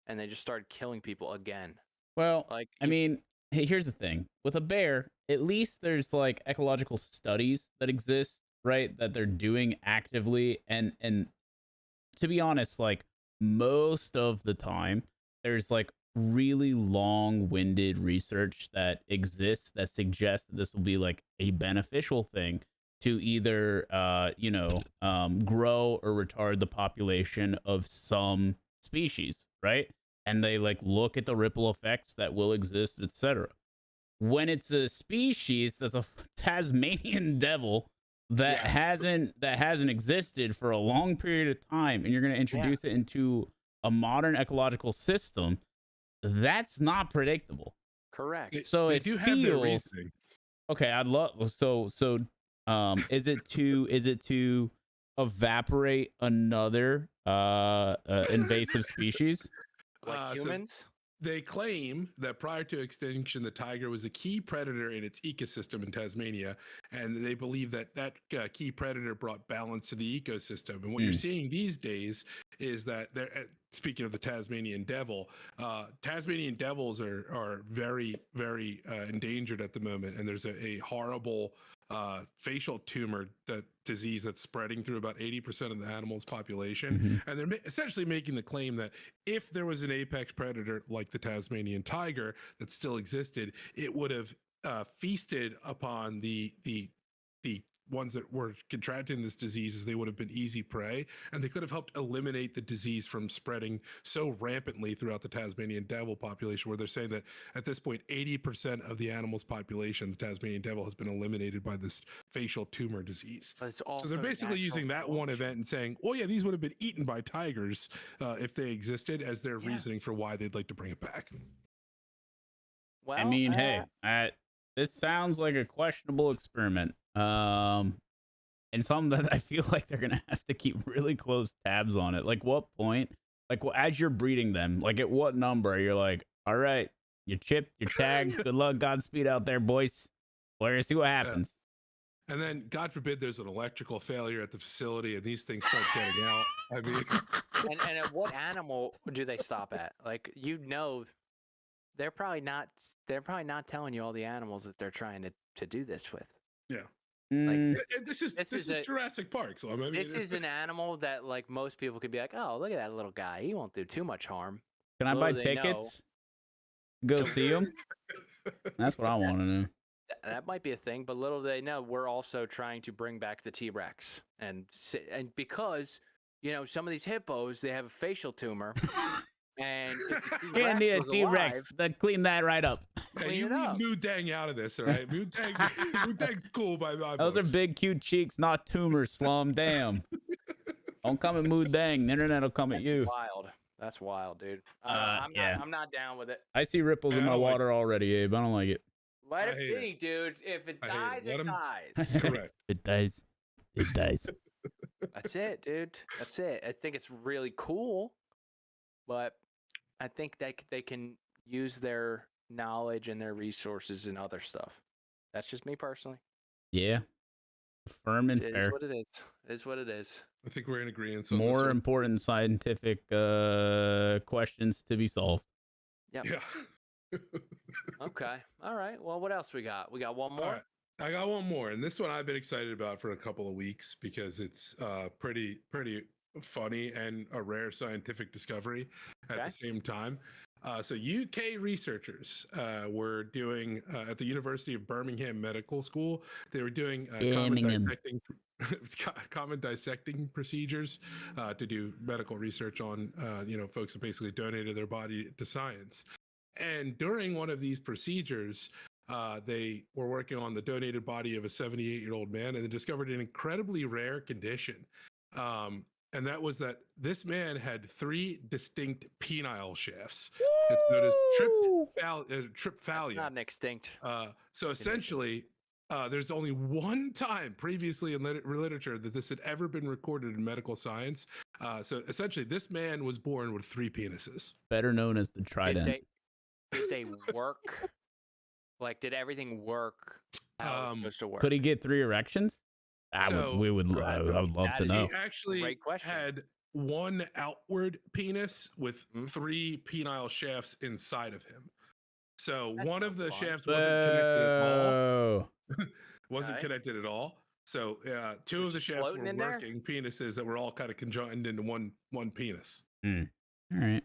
and they just started killing people again? Well, I mean, hey, here's the thing. With a bear, at least there's like ecological studies that exist, right? That they're doing actively. And to be honest, like most of the time, there's like really long-winded research that exists that suggests that this will be like a beneficial thing to either, grow or retard the population of some species, right? And they like look at the ripple effects that will exist, etc. When it's a species that's a Tasmanian devil that hasn't existed for a long period of time, and you're going to introduce it into a modern ecological system, that's not predictable. Correct. So they it do feels have their reasoning. Okay. I'd love is it to evaporate another invasive species? Like humans? So they claim that prior to extinction, the tiger was a key predator in its ecosystem in Tasmania, and they believe that key predator brought balance to the ecosystem. And what you're seeing these days is that speaking of the Tasmanian devil, Tasmanian devils are very, very endangered at the moment, and there's a horrible facial tumor disease that's spreading through about 80% of the animal's population. And they're essentially making the claim that if there was an apex predator like the Tasmanian tiger that still existed, it would have feasted upon the ones that were contracting this disease is they would have been easy prey, and they could have helped eliminate the disease from spreading so rampantly throughout the Tasmanian devil population, where they're saying that at this point 80% of the animal's population, the Tasmanian devil, has been eliminated by this facial tumor disease. So they're basically using that one event and saying, oh yeah, these would have been eaten by tigers if they existed, as their reasoning for why they'd like to bring it back. Well, I mean, hey, this sounds like a questionable experiment. And something that I feel like they're gonna have to keep really close tabs on it. Like, what point? Like, as you're breeding them, like at what number you're like, all right, you're chipped, you're tagged. Good luck, Godspeed out there, boys. We're gonna see what happens. And then, God forbid, there's an electrical failure at the facility, and these things start getting out. I mean, and at what animal do they stop at? Like, they're probably not telling you all the animals that they're trying to do this with. Yeah. Mm. Like, this is Jurassic Park. So I mean, this is an animal that like most people could be like, oh, look at that little guy. He won't do too much harm. Can I buy tickets? Go see him? That's what I want to know. That might be a thing, but little do they know, we're also trying to bring back the T-Rex, and because some of these hippos, they have a facial tumor, and you need a T-Rex to clean that right up. Hey, you leave Moo Dang out of this, all right? Moo Dang's cool by my Those books. are big, cute cheeks, not tumors, Slum. Damn. Don't come at Moo Dang. The internet will come at you. Wild. That's wild, dude. I'm not down with it. I see ripples in my water already, Abe. I don't like it. Let it be, dude. If it dies, it dies. Correct. It dies. It dies. That's it, dude. That's it. I think it's really cool, but I think they can use their knowledge and their resources in other stuff. That's just me personally. Yeah. Firm and fair. It is what it is. It is what it is. I think we're in agreement. On more important scientific questions to be solved. Yep. Yeah. Okay. All right. Well, what else we got? We got one more. All right. I got one more, and this one I've been excited about for a couple of weeks because it's pretty funny and a rare scientific discovery at the same time. So UK researchers were doing at the University of Birmingham Medical School. They were doing common dissecting procedures to do medical research on folks that basically donated their body to science. And during one of these procedures, they were working on the donated body of a 78-year-old man, and they discovered an incredibly rare condition. And that was that this man had 3 distinct penile shafts. It's known as triphthalia. Not an extinct. So essentially, there's only one time previously in literature that this had ever been recorded in medical science. So essentially, this man was born with 3 penises. Better known as the trident. Did they work? Like, did everything work? How it was supposed to work? Could he get 3 erections? I would love to know. He actually had 1 outward penis with 3 penile shafts inside of him. So one of the shafts wasn't connected at all. Wasn't connected at all. So 2 of the shafts were working penises that were all kind of conjoined into one penis. All right.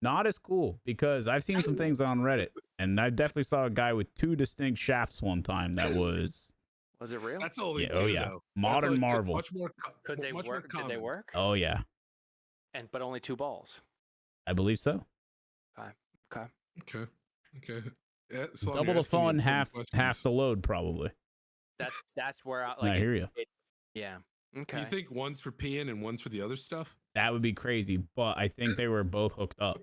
Not as cool, because I've seen some things on Reddit, and I definitely saw a guy with 2 distinct shafts one time that was... Was it real? That's only 2, though. Modern marvel. Much more, Could they work? Did they work? Oh, yeah. But only 2 balls. I believe so. Okay. Yeah, double the fun, half the load, probably. That's where I hear you. Yeah. Okay. Do you think one's for peeing and one's for the other stuff? That would be crazy, but I think they were both hooked up.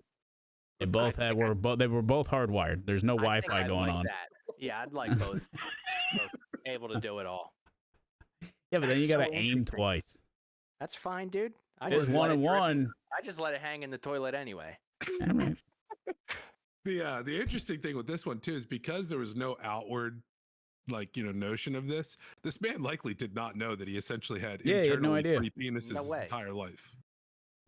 They both were both hardwired. There's no Wi-Fi going on. That. Yeah, I'd like both able to do it all. Yeah, but then you gotta aim twice. That's fine, dude. I just 1-on-1. I just let it hang in the toilet anyway. All right. The interesting thing with this one too is because there was no outward notion of this man likely did not know that he essentially had internally 3 penises his entire life.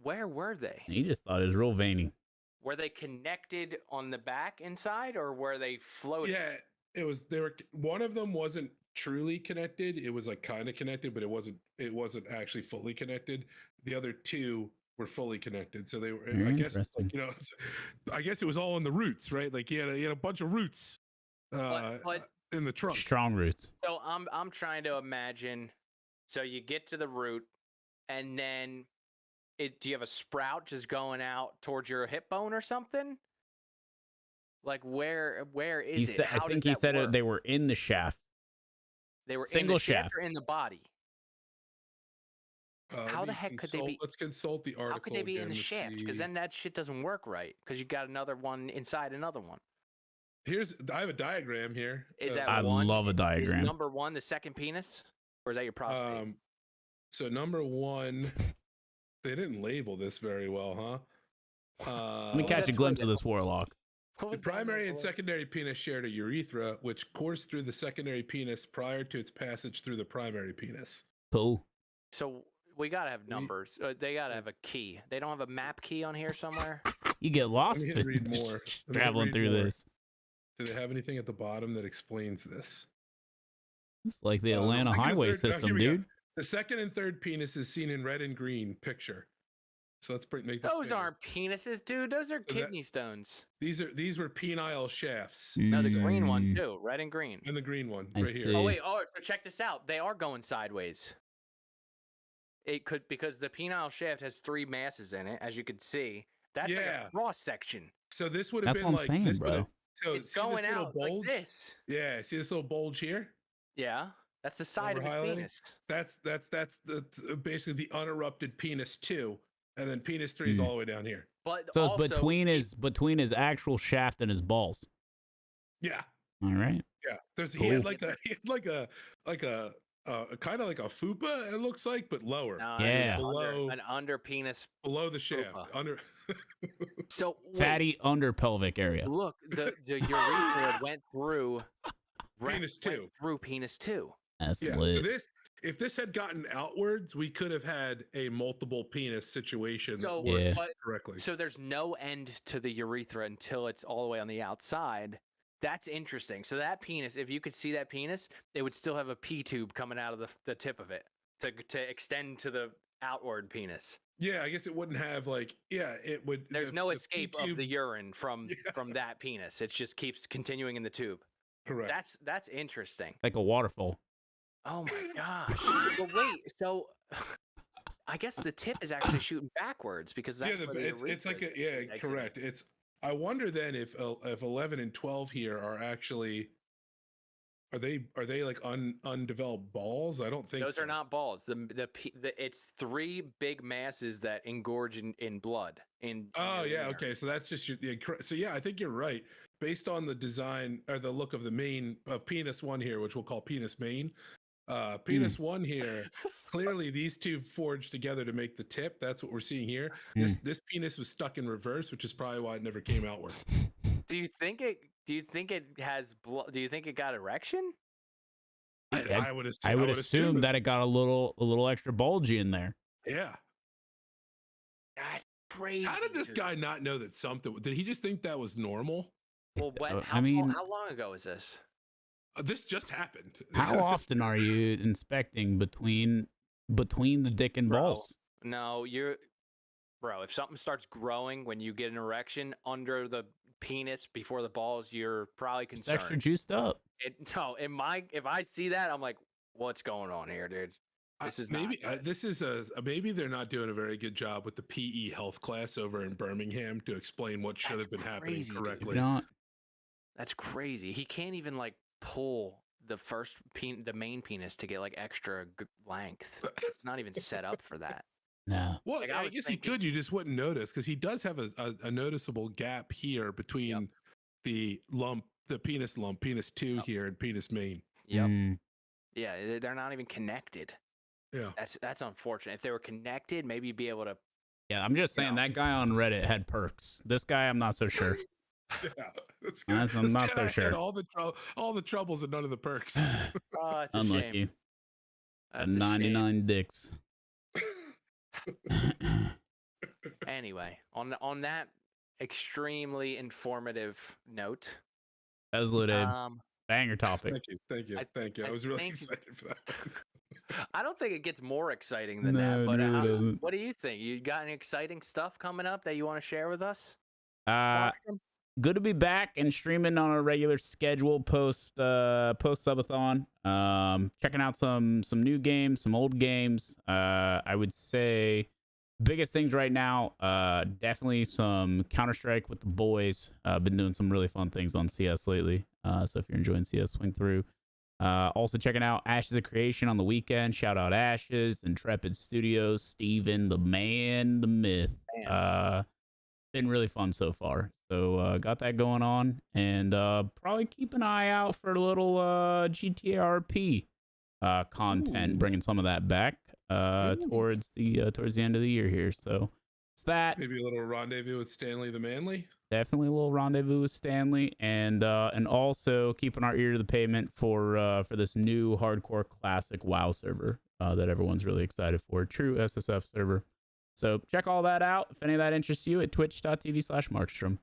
Where were they? He just thought it was real veiny. Were they connected on the back inside, or were they floating? Yeah, it was. One of them wasn't truly connected. It was like kind of connected, but it wasn't actually fully connected. The other 2 were fully connected. So they were. I guess I guess it was all in the roots, right? Like he had a bunch of roots. But in the trunk. Strong roots. So I'm trying to imagine. So you get to the root, and then do you have a sprout just going out towards your hip bone or something? Like where is it? I think he said they were in the shaft. They were single in the shaft shaft or in the body. How the heck could they be? Let's consult the article. How could they be in the shaft? Because see. then that shit doesn't work right. Because you got another one inside another one. I have a diagram here. Is that I one? love a diagram. Is number one the second penis, or is that your prostate? So number one, they didn't label this very well, huh? Let me catch a glimpse of this warlock. The primary and secondary penis shared a urethra, which coursed through the secondary penis prior to its passage through the primary penis. Cool. So we gotta have numbers. They gotta have a key. They don't have a map key on here somewhere. You get lost Let me read more. traveling through this. Do they have anything at the bottom that explains this? It's like the Atlanta highway system, dude. The second and third penis is seen in red and green picture. So let's make this Those bigger. aren't penises, dude. Those are kidney stones. These were penile shafts. No, the green one too. Red and green. And the green one I right here. see. Oh wait. Oh, so check this out. They are going sideways. It could, because the penile shaft has 3 masses in it, as you can see. That's like a cross section. So this would have That's been what I'm like saying, bro. So it's going out like this. Yeah, see this little bulge here? Yeah, that's the side of his penis. That's basically the unerupted penis 2, and then penis 3 is all the way down here. But so also, it's between his actual shaft and his balls. Yeah. All right. Yeah. He had like a kind of like a fupa, it looks like, but lower. No, yeah. Below an under penis. Below the shaft. Fupa. Under. So fatty under pelvic area. Look, the urethra went through penis 2. Through penis 2. That's lit. So if this had gotten outwards, we could have had a multiple penis situation so, correctly. So there's no end to the urethra until it's all the way on the outside. That's interesting. So that penis, if you could see that penis, it would still have a P tube coming out of the tip of it to extend to the outward penis. Yeah, I guess it wouldn't have it would. There's no escape of the urine from that penis. It just keeps continuing in the tube. Correct. That's interesting. Like a waterfall. Oh my gosh. But wait, so I guess the tip is actually shooting backwards because that's it's like correct. I wonder then if 11 and 12 here are actually are they like undeveloped balls? I don't think those are not balls. It's 3 big masses that engorge in blood. Okay. So that's just so yeah, I think you're right. Based on the design or the look of the main of penis 1 here, which we'll call penis main. Penis 1 here, clearly these two forged together to make the tip. That's what we're seeing here. This penis was stuck in reverse, which is probably why it never came outward. Do you think it has blood? Do you think it got erection? I would assume that it got a little extra bulgy in there. Yeah. That's crazy. How did this guy not know that something? Did he just think that was normal? Well, how long ago is this? This just happened. How often are you inspecting between the dick and balls? No, if something starts growing when you get an erection under the penis before the balls, you're probably concerned. It's extra juiced up. If I see that, I'm like, what's going on here, dude? This is maybe they're not doing a very good job with the PE health class over in Birmingham to explain what should have been happening correctly. That's crazy. He can't even pull the main penis to get extra length. It's not even set up for that. No. Well, I guess he could. You just wouldn't notice because he does have a noticeable gap here between the penis lump, penis 2 here, and penis main. Yep. Yeah, they're not even connected. Yeah. That's unfortunate. If they were connected, maybe you'd be able to. Yeah, I'm just saying that guy on Reddit had perks. This guy, I'm not so sure. Yeah, I'm not so sure. All the troubles and none of the perks. Oh, it's a unlucky. Shame. That's 99 dicks. Anyway, on that extremely informative note, that was lit. Banger topic. Thank you. I was really excited for that. I don't think it gets more exciting than that. But what do you think? You got any exciting stuff coming up that you want to share with us? good to be back and streaming on a regular schedule post subathon. Checking out some new games, some old games. I would say biggest things right now, definitely some Counter-Strike with the boys. Been doing some really fun things on CS lately. So if you're enjoying CS, swing through. Also checking out Ashes of Creation on the weekend. Shout out Ashes, Intrepid Studios, Steven, the man, the myth. Been really fun so far. So got that going on, and probably keep an eye out for a little GTA RP content, bringing some of that back towards the end of the year here. So it's that. Maybe a little rendezvous with Stanley the Manly. Definitely a little rendezvous with Stanley, and also keeping our ear to the pavement for this new hardcore classic WoW server that everyone's really excited for. True SSF server. So check all that out. If any of that interests you, at twitch.tv/Markstrom.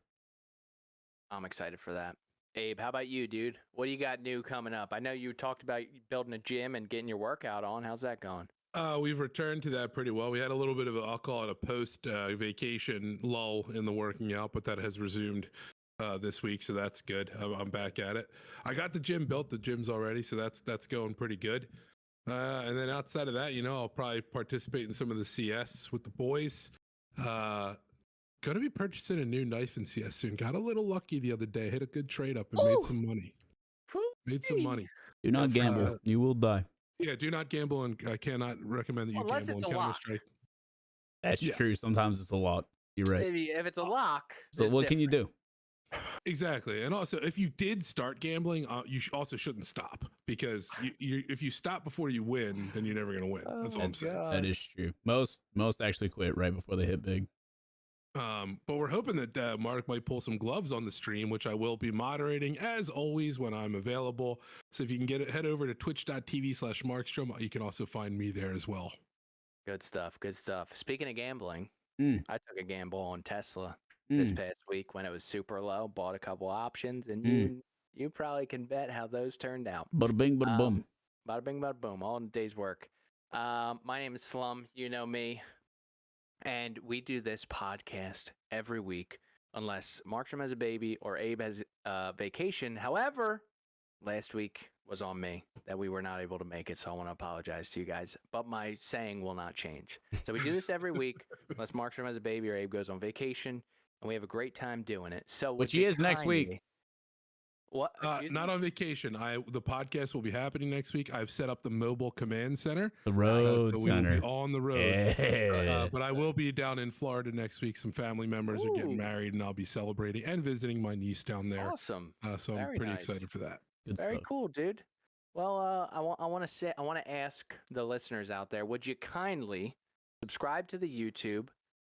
I'm excited for that. Abe, how about you, dude? What do you got new coming up? I know you talked about building a gym and getting your workout on. How's that going? We've returned to that pretty well. We had a little bit of I'll call it a post vacation lull in the working out, but that has resumed this week, so that's good. I'm back at it. I got the gym built. The gym's already, so that's going pretty good. And then outside of that, I'll probably participate in some of the CS with the boys. Going to be purchasing a new knife in CS soon. Got a little lucky the other day. Hit a good trade up and made some money. Do not gamble. You will die. Yeah, do not gamble, and I cannot recommend that you gamble in Counter-Strike. That's true. Sometimes it's a lock. You're right. If it's a lock. So what can you do? Exactly. And also, if you did start gambling, you also shouldn't stop, because if you stop before you win, then you're never going to win. That's all I'm saying. That is true. Most actually quit right before they hit big. But we're hoping that Mark might pull some gloves on the stream, which I will be moderating as always when I'm available. So if you can head over to twitch.tv/Markstrom. You can also find me there as well. Good stuff. Good stuff. Speaking of gambling, I took a gamble on Tesla this past week when it was super low. Bought a couple options, and you probably can bet how those turned out. Bada bing, bada boom. Bada bing, bada boom. All in a day's work. My name is Slum. You know me. And we do this podcast every week unless Markstrom has a baby or Abe has vacation. However, last week was on me that we were not able to make it, so I want to apologize to you guys. But my saying will not change. So we do this every week unless Markstrom has a baby or Abe goes on vacation, and we have a great time doing it. So which he is next week. What? Not on vacation. The podcast will be happening next week. I've set up the mobile command center. The road so center. We will be on the road. But I will be down in Florida next week. Some family members are getting married, and I'll be celebrating and visiting my niece down there. Awesome. So I'm pretty excited for that. Very cool, dude. Well, I want to ask the listeners out there, would you kindly subscribe to the YouTube?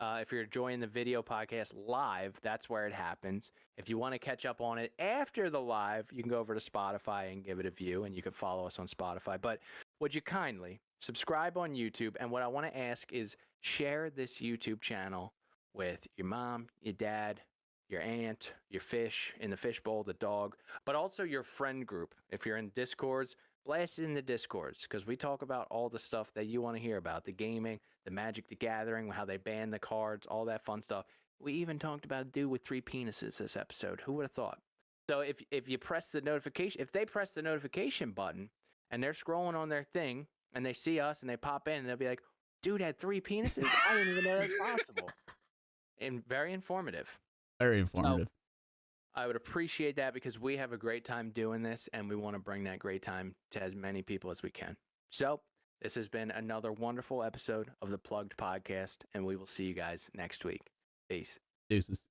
If you're enjoying the video podcast live, that's where it happens. If you want to catch up on it after the live, you can go over to Spotify and give it a view, and you can follow us on Spotify. But would you kindly subscribe on YouTube? And what I want to ask is share this YouTube channel with your mom, your dad, your aunt, your fish in the fishbowl, the dog, but also your friend group. If you're in Discords, blast it in the Discords, because we talk about all the stuff that you want to hear about, the gaming, the Magic the Gathering, how they ban the cards, all that fun stuff. We even talked about a dude with 3 penises this episode. Who would have thought? So if you press the notification, if they press the notification button and they're scrolling on their thing and they see us and they pop in and they'll be like, dude had 3 penises? I didn't even know that's possible. And very informative. Very informative. So, I would appreciate that, because we have a great time doing this, and we want to bring that great time to as many people as we can. So this has been another wonderful episode of the Plugged Podcast, and we will see you guys next week. Peace. Deuces.